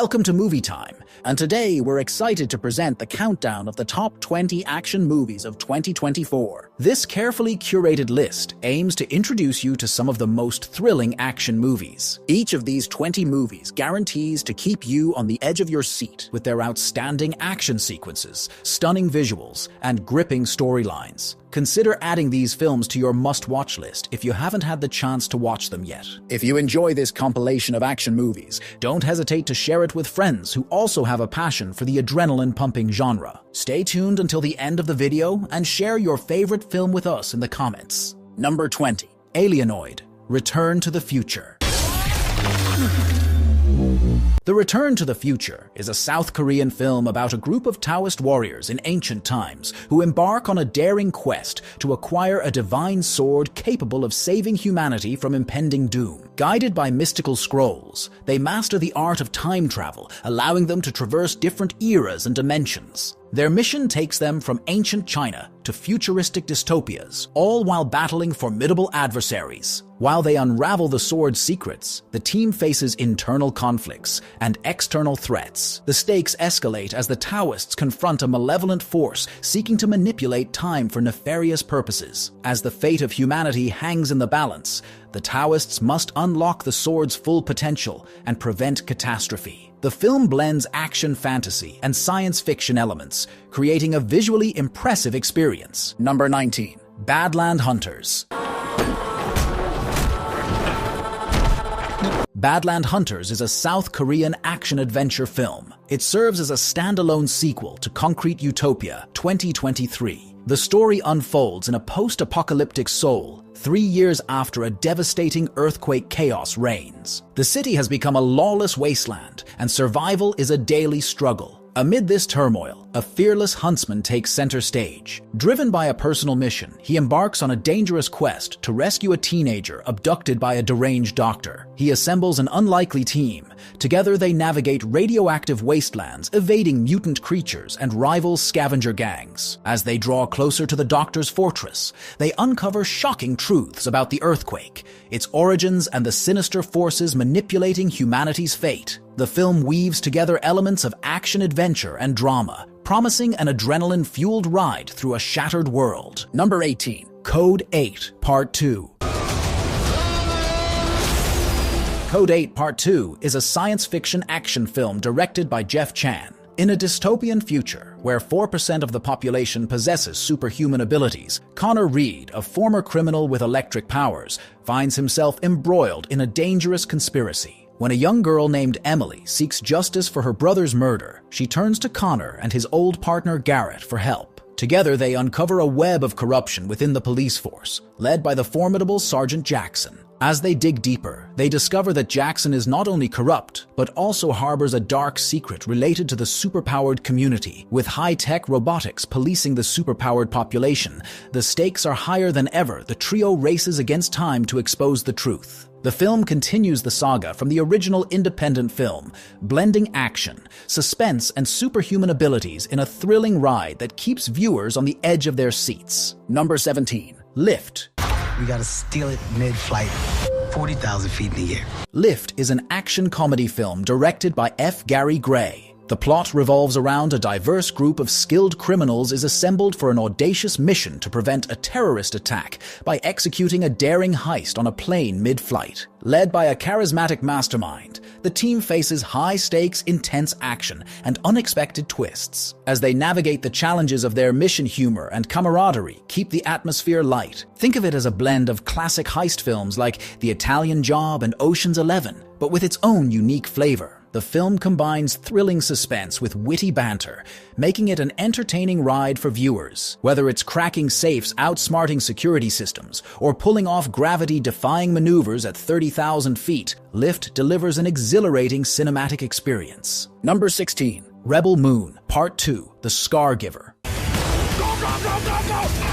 Welcome to Movie Time, and today we're excited to present the countdown of the top 20 action movies of 2024. This carefully curated list aims to introduce you to some of the most thrilling action movies. Each of these 20 movies guarantees to keep you on the edge of your seat with their outstanding action sequences, stunning visuals, and gripping storylines. Consider adding these films to your must-watch list if you haven't had the chance to watch them yet. If you enjoy this compilation of action movies, don't hesitate to share it with friends who also have a passion for the adrenaline-pumping genre. Stay tuned until the end of the video and share your favorite film with us in the comments. Number 20. Alienoid: Return to the Future. The Return to the Future is a South Korean film about a group of Taoist warriors in ancient times who embark on a daring quest to acquire a divine sword capable of saving humanity from impending doom. Guided by mystical scrolls, they master the art of time travel, allowing them to traverse different eras and dimensions. Their mission takes them from ancient China to futuristic dystopias, all while battling formidable adversaries. While they unravel the sword's secrets, the team faces internal conflicts and external threats. The stakes escalate as the Taoists confront a malevolent force seeking to manipulate time for nefarious purposes. As the fate of humanity hangs in the balance, the Taoists must unlock the sword's full potential and prevent catastrophe. The film blends action fantasy and science fiction elements, creating a visually impressive experience. Number 19. Badland Hunters. Badland Hunters is a South Korean action-adventure film. It serves as a standalone sequel to Concrete Utopia 2023. The story unfolds in a post-apocalyptic Seoul, 3 years after a devastating earthquake chaos reigns. The city has become a lawless wasteland, and survival is a daily struggle. Amid this turmoil, a fearless huntsman takes center stage. Driven by a personal mission, he embarks on a dangerous quest to rescue a teenager abducted by a deranged doctor. He assembles an unlikely team. Together they navigate radioactive wastelands, evading mutant creatures and rival scavenger gangs. As they draw closer to the doctor's fortress, they uncover shocking truths about the earthquake, its origins, and the sinister forces manipulating humanity's fate. The film weaves together elements of action-adventure and drama, promising an adrenaline-fueled ride through a shattered world. Number 18. Code 8, Part 2. Code 8 Part 2 is a science fiction action film directed by Jeff Chan. In a dystopian future, where 4% of the population possesses superhuman abilities, Connor Reed, a former criminal with electric powers, finds himself embroiled in a dangerous conspiracy. When a young girl named Emily seeks justice for her brother's murder, she turns to Connor and his old partner Garrett for help. Together they uncover a web of corruption within the police force, led by the formidable Sergeant Jackson. As they dig deeper, they discover that Jackson is not only corrupt, but also harbors a dark secret related to the superpowered community. With high-tech robotics policing the superpowered population, the stakes are higher than ever. The trio races against time to expose the truth. The film continues the saga from the original independent film, blending action, suspense, and superhuman abilities in a thrilling ride that keeps viewers on the edge of their seats. Number 17. Lift. We gotta steal it mid-flight, 40,000 feet in the air. Lift is an action comedy film directed by F. Gary Gray. The plot revolves around a diverse group of skilled criminals is assembled for an audacious mission to prevent a terrorist attack by executing a daring heist on a plane mid-flight. Led by a charismatic mastermind, the team faces high-stakes, intense action and unexpected twists. As they navigate the challenges of their mission, humor and camaraderie keep the atmosphere light. Think of it as a blend of classic heist films like The Italian Job and Ocean's 11, but with its own unique flavor. The film combines thrilling suspense with witty banter, making it an entertaining ride for viewers. Whether it's cracking safes, outsmarting security systems, or pulling off gravity-defying maneuvers at 30,000 feet, Lift delivers an exhilarating cinematic experience. Number 16. Rebel Moon, Part 2, The Scargiver. Go, go, go, go, go!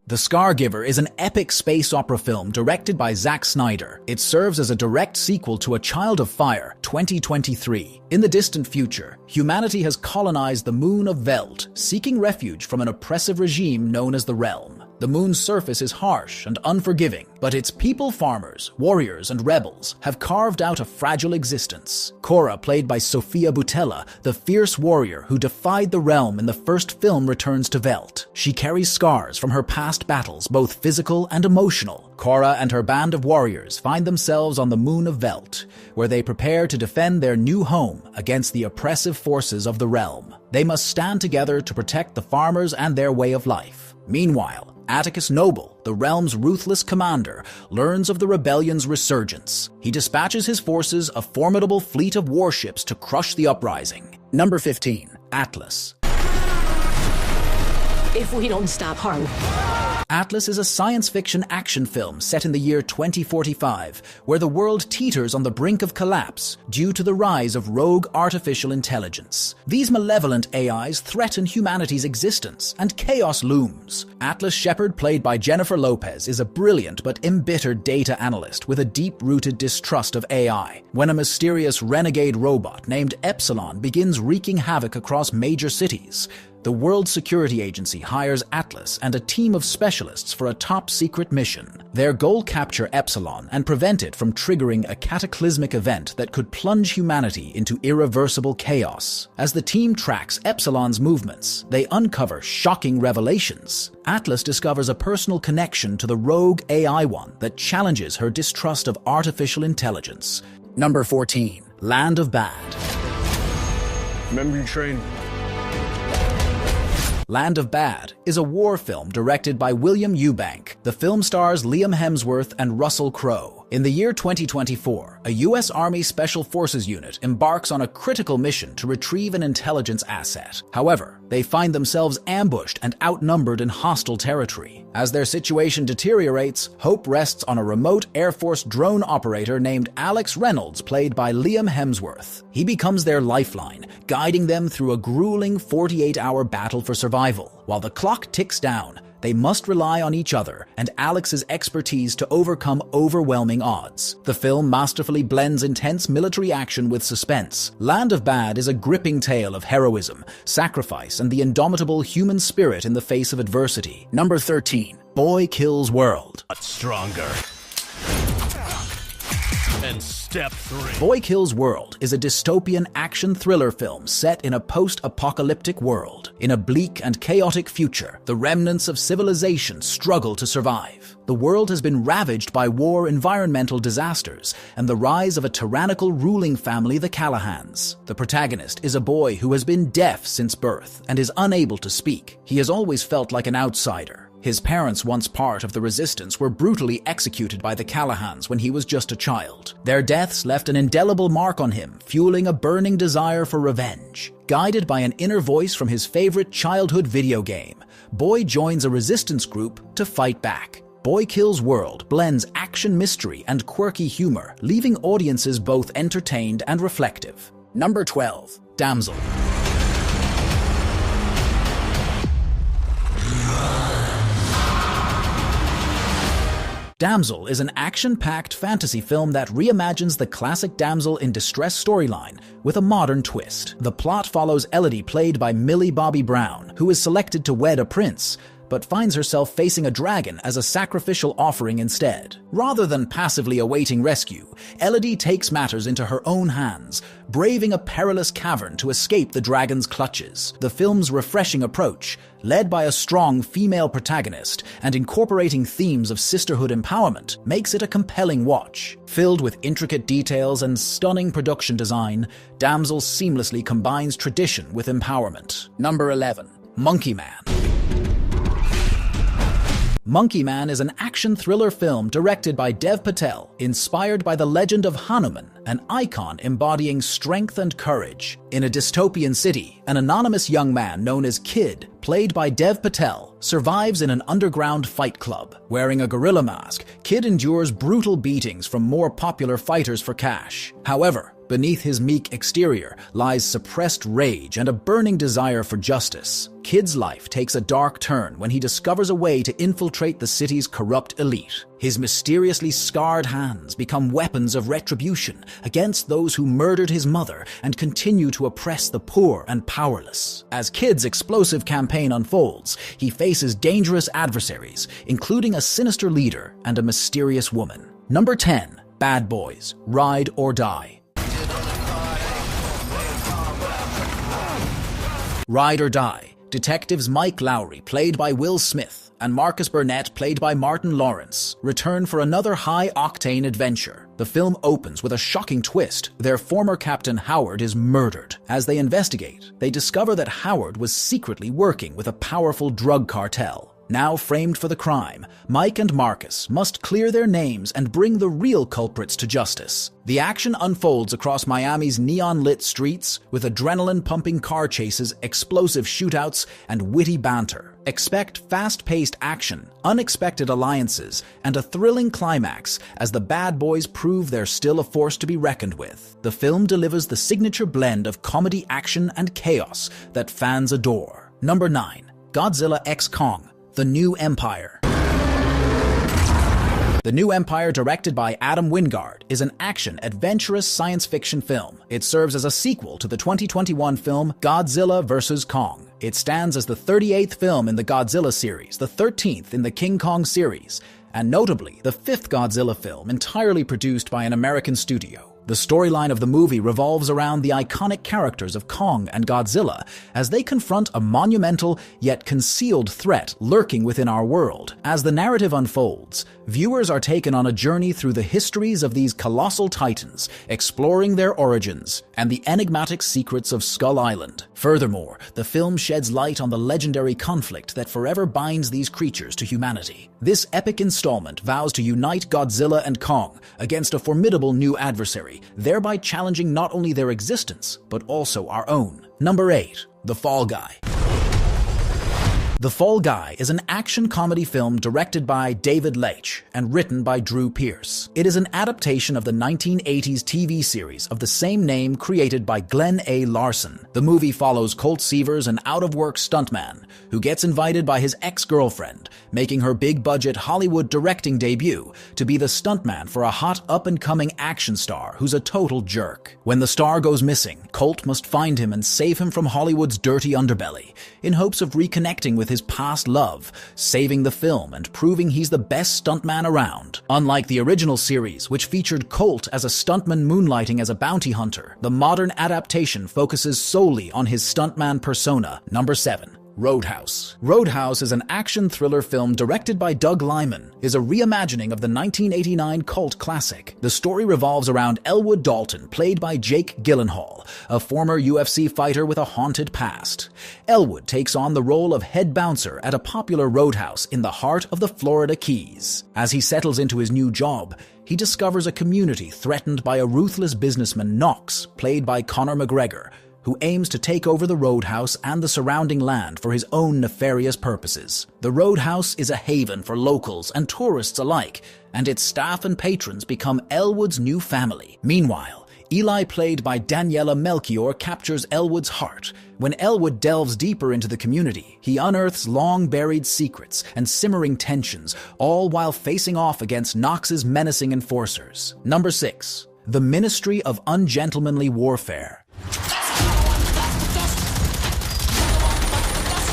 The Scargiver is an epic space opera film directed by Zack Snyder. It serves as a direct sequel to A Child of Fire 2023. In the distant future, humanity has colonized the moon of Veld, seeking refuge from an oppressive regime known as the Realm. The moon's surface is harsh and unforgiving, but its people farmers, warriors, and rebels have carved out a fragile existence. Korra, played by Sofia Boutella, the fierce warrior who defied the realm in the first film, returns to Veld. She carries scars from her past battles, both physical and emotional. Korra and her band of warriors find themselves on the moon of Veld, where they prepare to defend their new home against the oppressive forces of the realm. They must stand together to protect the farmers and their way of life. Meanwhile, Atticus Noble, the realm's ruthless commander, learns of the rebellion's resurgence. He dispatches his forces, a formidable fleet of warships, to crush the uprising. Number 15. Atlas. If we don't stop Harlem. Atlas is a science fiction action film set in the year 2045, where the world teeters on the brink of collapse due to the rise of rogue artificial intelligence. These malevolent AIs threaten humanity's existence, and chaos looms. Atlas Shepard, played by Jennifer Lopez, is a brilliant but embittered data analyst with a deep-rooted distrust of AI. When a mysterious renegade robot named Epsilon begins wreaking havoc across major cities, the World Security Agency hires Atlas and a team of specialists for a top-secret mission. Their goal: capture Epsilon and prevent it from triggering a cataclysmic event that could plunge humanity into irreversible chaos. As the team tracks Epsilon's movements, they uncover shocking revelations. Atlas discovers a personal connection to the rogue AI One that challenges her distrust of artificial intelligence. Number 14. Land of Bad. Remember your train. Land of Bad is a war film directed by William Eubank. The film stars Liam Hemsworth and Russell Crowe. In the year 2024, a U.S. Army Special Forces unit embarks on a critical mission to retrieve an intelligence asset. However, they find themselves ambushed and outnumbered in hostile territory. As their situation deteriorates, hope rests on a remote Air Force drone operator named Alex Reynolds, played by Liam Hemsworth. He becomes their lifeline, guiding them through a grueling 48-hour battle for survival. While the clock ticks down, they must rely on each other and Alex's expertise to overcome overwhelming odds. The film masterfully blends intense military action with suspense. Land of Bad is a gripping tale of heroism, sacrifice, and the indomitable human spirit in the face of adversity. Number 13. Boy Kills World. Stronger. And step 3. Boy Kills World is a dystopian action thriller film set in a post-apocalyptic world. In a bleak and chaotic future, the remnants of civilization struggle to survive. The world has been ravaged by war, environmental disasters, and the rise of a tyrannical ruling family, the Callahans. The protagonist is a boy who has been deaf since birth and is unable to speak. He has always felt like an outsider. His parents, once part of the resistance, were brutally executed by the Callahans when he was just a child. Their deaths left an indelible mark on him, fueling a burning desire for revenge. Guided by an inner voice from his favorite childhood video game, Boy joins a resistance group to fight back. Boy Kills World blends action, mystery, and quirky humor, leaving audiences both entertained and reflective. Number 12. Damsel. Damsel is an action-packed fantasy film that reimagines the classic damsel in distress storyline with a modern twist. The plot follows Elodie, played by Millie Bobby Brown, who is selected to wed a prince, but finds herself facing a dragon as a sacrificial offering instead. Rather than passively awaiting rescue, Elodie takes matters into her own hands, braving a perilous cavern to escape the dragon's clutches. The film's refreshing approach, led by a strong female protagonist and incorporating themes of sisterhood empowerment, makes it a compelling watch. Filled with intricate details and stunning production design, Damsel seamlessly combines tradition with empowerment. Number 11. Monkey Man. Monkey Man is an action thriller film directed by Dev Patel, inspired by the legend of Hanuman, an icon embodying strength and courage. In a dystopian city, an anonymous young man known as Kid, played by Dev Patel, survives in an underground fight club. Wearing a gorilla mask, Kid endures brutal beatings from more popular fighters for cash. However, Beneath his meek exterior lies suppressed rage and a burning desire for justice. Kid's life takes a dark turn when he discovers a way to infiltrate the city's corrupt elite. His mysteriously scarred hands become weapons of retribution against those who murdered his mother and continue to oppress the poor and powerless. As Kid's explosive campaign unfolds, he faces dangerous adversaries, including a sinister leader and a mysterious woman. Number 10. Bad Boys: Ride or Die. Ride or Die. Detectives Mike Lowry, played by Will Smith, and Marcus Burnett, played by Martin Lawrence, return for another high-octane adventure. The film opens with a shocking twist. Their former captain Howard is murdered. As they investigate, they discover that Howard was secretly working with a powerful drug cartel. Now framed for the crime, Mike and Marcus must clear their names and bring the real culprits to justice. The action unfolds across Miami's neon-lit streets with adrenaline-pumping car chases, explosive shootouts, and witty banter. Expect fast-paced action, unexpected alliances, and a thrilling climax as the bad boys prove they're still a force to be reckoned with. The film delivers the signature blend of comedy, action, and chaos that fans adore. Number 9. Godzilla x Kong: The New Empire. The New Empire, directed by Adam Wingard, is an action, adventurous science fiction film. It serves as a sequel to the 2021 film Godzilla vs. Kong. It stands as the 38th film in the Godzilla series, the 13th in the King Kong series, and notably the 5th Godzilla film entirely produced by an American studio. The storyline of the movie revolves around the iconic characters of Kong and Godzilla as they confront a monumental yet concealed threat lurking within our world. As the narrative unfolds, viewers are taken on a journey through the histories of these colossal titans, exploring their origins and the enigmatic secrets of Skull Island. Furthermore, the film sheds light on the legendary conflict that forever binds these creatures to humanity. This epic installment vows to unite Godzilla and Kong against a formidable new adversary, thereby challenging not only their existence, but also our own. Number 8. The Fall Guy. The Fall Guy is an action comedy film directed by David Leitch and written by Drew Pearce. It is an adaptation of the 1980s TV series of the same name created by Glenn A. Larson. The movie follows Colt Seavers, an out-of-work stuntman who gets invited by his ex-girlfriend, making her big-budget Hollywood directing debut, to be the stuntman for a hot up-and-coming action star who's a total jerk. When the star goes missing, Colt must find him and save him from Hollywood's dirty underbelly, in hopes of reconnecting with his past love, saving the film and proving he's the best stuntman around. Unlike the original series, which featured Colt as a stuntman moonlighting as a bounty hunter, the modern adaptation focuses solely on his stuntman persona. Number 7. Roadhouse. Roadhouse is an action thriller film directed by Doug Liman, is a reimagining of the 1989 cult classic. The story revolves around Elwood Dalton, played by Jake Gyllenhaal, a former UFC fighter with a haunted past. Elwood takes on the role of head bouncer at a popular roadhouse in the heart of the Florida Keys. As he settles into his new job, he discovers a community threatened by a ruthless businessman, Knox, played by Conor McGregor, who aims to take over the roadhouse and the surrounding land for his own nefarious purposes. The roadhouse is a haven for locals and tourists alike, and its staff and patrons become Elwood's new family. Meanwhile, Eli, played by Daniela Melchior, captures Elwood's heart. When Elwood delves deeper into the community, he unearths long-buried secrets and simmering tensions, all while facing off against Knox's menacing enforcers. Number 6. The Ministry of Ungentlemanly Warfare.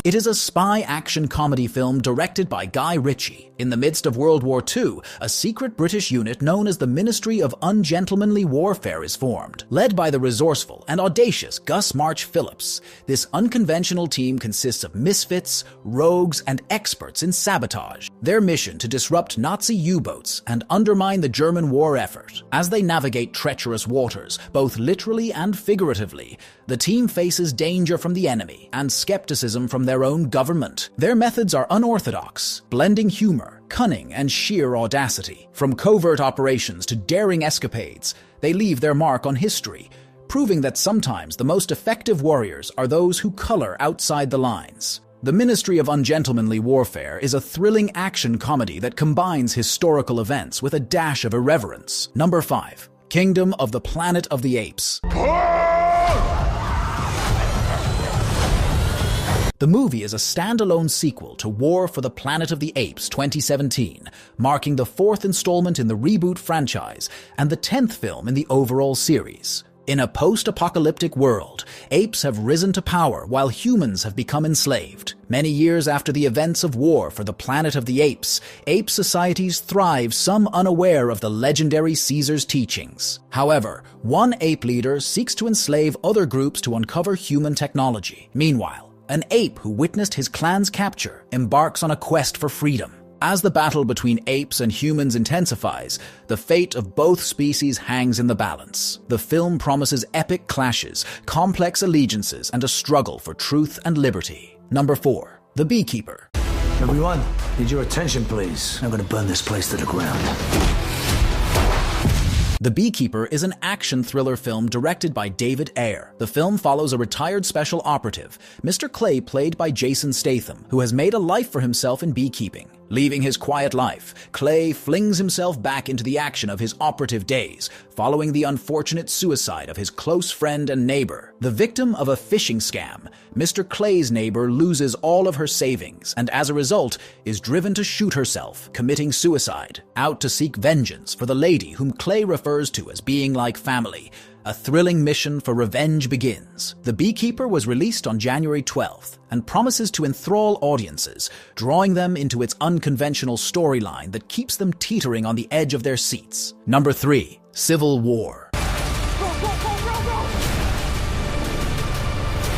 It is a spy action comedy film directed by Guy Ritchie. In the midst of World War II, a secret British unit known as the Ministry of Ungentlemanly Warfare is formed. Led by the resourceful and audacious Gus March Phillips, this unconventional team consists of misfits, rogues, and experts in sabotage. Their mission to disrupt Nazi U-boats and undermine the German war effort. As they navigate treacherous waters, both literally and figuratively, the team faces danger from the enemy and skepticism from their own government. Their methods are unorthodox, blending humor, cunning, and sheer audacity. From covert operations to daring escapades, they leave their mark on history, proving that sometimes the most effective warriors are those who color outside the lines. The Ministry of Ungentlemanly Warfare is a thrilling action comedy that combines historical events with a dash of irreverence. Number 5. Kingdom of the Planet of the Apes. The movie is a standalone sequel to War for the Planet of the Apes 2017, marking the 4th installment in the reboot franchise and the 10th film in the overall series. In a post-apocalyptic world, apes have risen to power while humans have become enslaved. Many years after the events of War for the Planet of the Apes, ape societies thrive, some unaware of the legendary Caesar's teachings. However, one ape leader seeks to enslave other groups to uncover human technology. Meanwhile, an ape who witnessed his clan's capture embarks on a quest for freedom. As the battle between apes and humans intensifies, the fate of both species hangs in the balance. The film promises epic clashes, complex allegiances, and a struggle for truth and liberty. Number 4. The Beekeeper. Everyone, need your attention, please. I'm gonna burn this place to the ground. The Beekeeper is an action thriller film directed by David Ayer. The film follows a retired special operative, Mr. Clay, played by Jason Statham, who has made a life for himself in beekeeping. Leaving his quiet life, Clay flings himself back into the action of his operative days, following the unfortunate suicide of his close friend and neighbor. The victim of a phishing scam, Mr. Clay's neighbor loses all of her savings and as a result is driven to shoot herself, committing suicide, out to seek vengeance for the lady whom Clay refers to as being like family. A thrilling mission for revenge begins. The Beekeeper was released on January 12th and promises to enthrall audiences, drawing them into its unconventional storyline that keeps them teetering on the edge of their seats. Number 3. Civil War.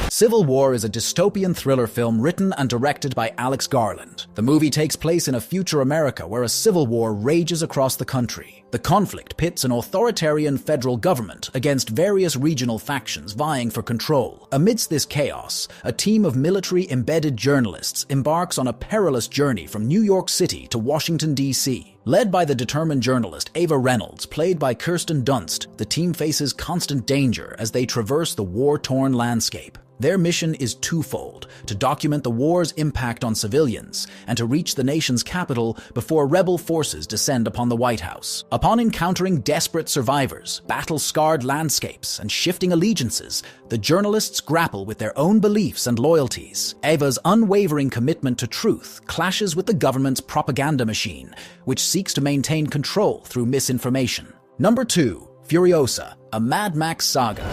Civil War is a dystopian thriller film written and directed by Alex Garland. The movie takes place in a future America where a civil war rages across the country. The conflict pits an authoritarian federal government against various regional factions vying for control. Amidst this chaos, a team of military-embedded journalists embarks on a perilous journey from New York City to Washington, D.C. Led by the determined journalist Ava Reynolds, played by Kirsten Dunst, the team faces constant danger as they traverse the war-torn landscape. Their mission is twofold: to document the war's impact on civilians and to reach the nation's capital before rebel forces descend upon the White House. Upon encountering desperate survivors, battle-scarred landscapes, and shifting allegiances, the journalists grapple with their own beliefs and loyalties. Ava's unwavering commitment to truth clashes with the government's propaganda machine, which seeks to maintain control through misinformation. Number 2. Furiosa, a Mad Max saga.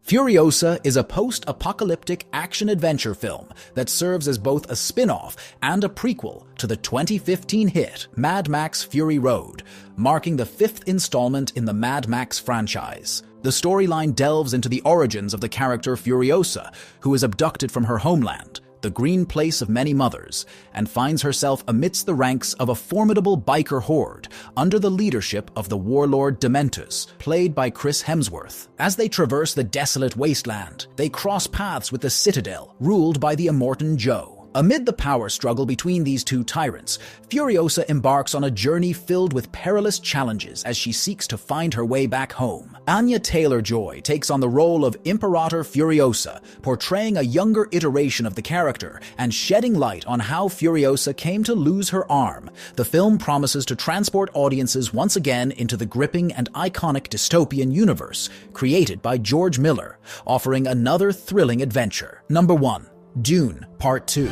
Furiosa is a post-apocalyptic action-adventure film that serves as both a spin-off and a prequel to the 2015 hit Mad Max Fury Road, marking the 5th installment in the Mad Max franchise. The storyline delves into the origins of the character Furiosa, who is abducted from her homeland, the green place of many mothers, and finds herself amidst the ranks of a formidable biker horde under the leadership of the warlord Dementus, played by Chris Hemsworth. As they traverse the desolate wasteland, they cross paths with the Citadel, ruled by the Immortan Joe. Amid the power struggle between these two tyrants, Furiosa embarks on a journey filled with perilous challenges as she seeks to find her way back home. Anya Taylor-Joy takes on the role of Imperator Furiosa, portraying a younger iteration of the character and shedding light on how Furiosa came to lose her arm. The film promises to transport audiences once again into the gripping and iconic dystopian universe created by George Miller, offering another thrilling adventure. Number 1. Dune Part 2.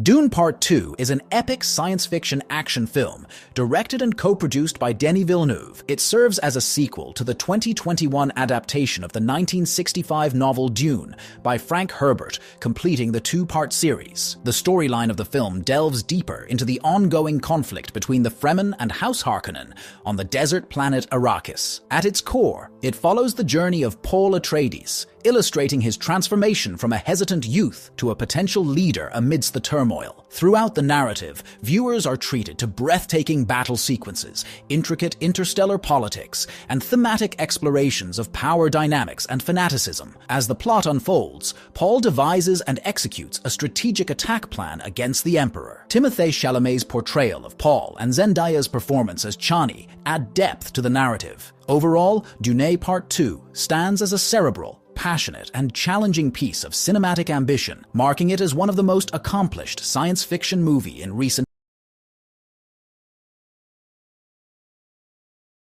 Dune Part 2 is an epic science fiction action film directed and co-produced by Denis Villeneuve. It serves as a sequel to the 2021 adaptation of the 1965 novel Dune by Frank Herbert, completing the 2-part series. The storyline of the film delves deeper into the ongoing conflict between the Fremen and House Harkonnen on the desert planet Arrakis. At its core, it follows the journey of Paul Atreides, illustrating his transformation from a hesitant youth to a potential leader amidst the turmoil. Throughout the narrative, viewers are treated to breathtaking battle sequences, intricate interstellar politics, and thematic explorations of power dynamics and fanaticism. As the plot unfolds, Paul devises and executes a strategic attack plan against the Emperor. Timothée Chalamet's portrayal of Paul and Zendaya's performance as Chani add depth to the narrative. Overall, Dune Part 2 stands as a cerebral, passionate and challenging piece of cinematic ambition, marking it as one of the most accomplished science fiction movie in recent